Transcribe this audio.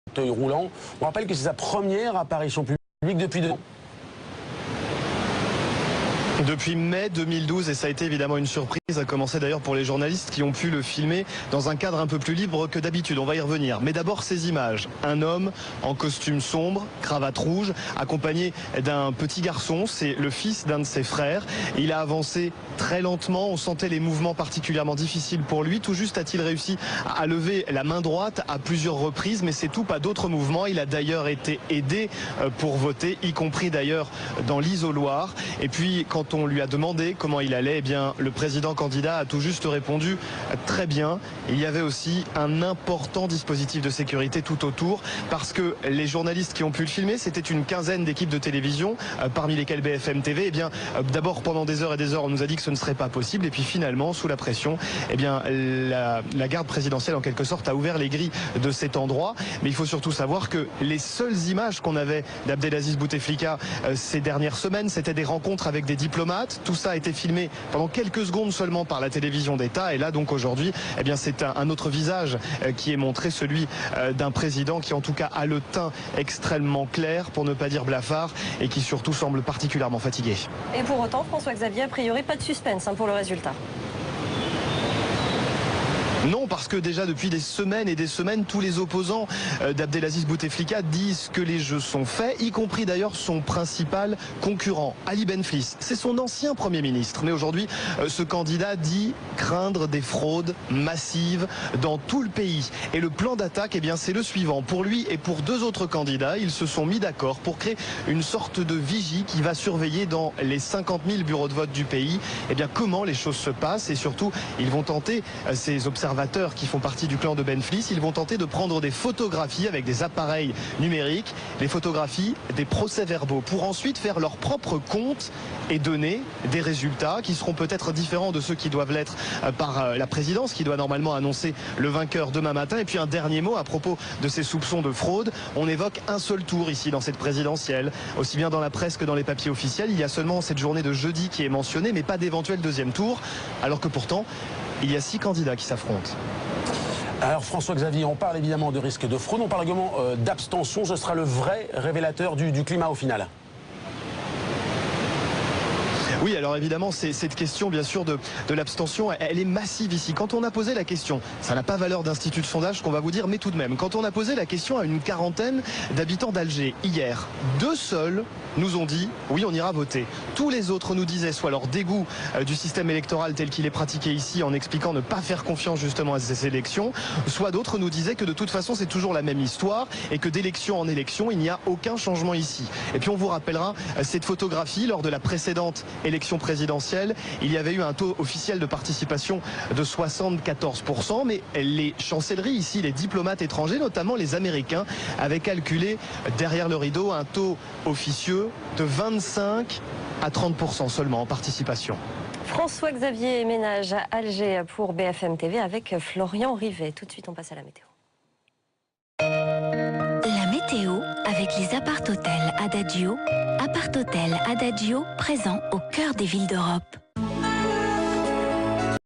fauteuil roulant. On rappelle que c'est sa première apparition publique depuis 2 ans. Depuis mai 2012, et ça a été évidemment une surprise, à commencer d'ailleurs pour les journalistes qui ont pu le filmer dans un cadre un peu plus libre que d'habitude. On va y revenir. Mais d'abord ces images. Un homme en costume sombre, cravate rouge, accompagné d'un petit garçon. C'est le fils d'un de ses frères. Il a avancé très lentement. On sentait les mouvements particulièrement difficiles pour lui. Tout juste a-t-il réussi à lever la main droite à plusieurs reprises, mais c'est tout, pas d'autres mouvements. Il a d'ailleurs été aidé pour voter, y compris d'ailleurs dans l'isoloir. Et puis quand on lui a demandé comment il allait, eh bien le président candidat a tout juste répondu très bien. Il y avait aussi un important dispositif de sécurité tout autour, parce que les journalistes qui ont pu le filmer, c'était une quinzaine d'équipes de télévision, parmi lesquelles BFM TV. Eh bien d'abord pendant des heures et des heures, on nous a dit que ce ne serait pas possible, et puis finalement sous la pression, eh bien la garde présidentielle en quelque sorte a ouvert les grilles de cet endroit. Mais il faut surtout savoir que les seules images qu'on avait d'Abdelaziz Bouteflika ces dernières semaines, c'était des rencontres avec des diplomates. Tout ça a été filmé pendant quelques secondes seulement par la télévision d'État. Et là donc aujourd'hui, eh bien c'est un autre visage qui est montré, celui d'un président qui en tout cas a le teint extrêmement clair, pour ne pas dire blafard, et qui surtout semble particulièrement fatigué. Et pour autant, François-Xavier, a priori pas de suspense pour le résultat. Non, parce que déjà depuis des semaines et des semaines, tous les opposants d'Abdelaziz Bouteflika disent que les jeux sont faits, y compris d'ailleurs son principal concurrent, Ali Benflis. C'est son ancien Premier ministre. Mais aujourd'hui, ce candidat dit craindre des fraudes massives dans tout le pays. Et le plan d'attaque, eh bien, c'est le suivant. Pour lui et pour 2 autres candidats, ils se sont mis d'accord pour créer une sorte de vigie qui va surveiller dans les 50 000 bureaux de vote du pays, eh bien, comment les choses se passent. Et surtout, ils vont tenter, ces observateurs qui font partie du clan de Benflis, ils vont tenter de prendre des photographies avec des appareils numériques, les photographies des procès-verbaux, pour ensuite faire leur propre compte et donner des résultats qui seront peut-être différents de ceux qui doivent l'être par la présidence, qui doit normalement annoncer le vainqueur demain matin. Et puis un dernier mot à propos de ces soupçons de fraude. On évoque un seul tour ici dans cette présidentielle, aussi bien dans la presse que dans les papiers officiels. Il y a seulement cette journée de jeudi qui est mentionnée, mais pas d'éventuel deuxième tour, alors que pourtant il y a 6 candidats qui s'affrontent. Alors François-Xavier, on parle évidemment de risque de fraude, on parle également d'abstention. Ce sera le vrai révélateur du climat au final. Oui, alors évidemment, cette question, bien sûr, de l'abstention, elle est massive ici. Quand on a posé la question, ça n'a pas valeur d'institut de sondage, qu'on va vous dire, mais tout de même, quand on a posé la question à une quarantaine d'habitants d'Alger hier, 2 seuls nous ont dit oui, on ira voter. Tous les autres nous disaient soit leur dégoût du système électoral tel qu'il est pratiqué ici, en expliquant ne pas faire confiance justement à ces élections, soit d'autres nous disaient que de toute façon c'est toujours la même histoire et que d'élection en élection il n'y a aucun changement ici. Et puis on vous rappellera cette photographie lors de la précédente élection présidentielle. Il y avait eu un taux officiel de participation de 74%, mais les chancelleries ici, les diplomates étrangers, notamment les Américains, avaient calculé derrière le rideau un taux officieux de 25 à 30% seulement en participation. François-Xavier Ménage à Alger pour BFM TV avec Florian Rivet. Tout de suite, on passe à la météo. La météo avec les appart-hôtels Adagio. Appart-hôtel Adagio, présent au cœur des villes d'Europe.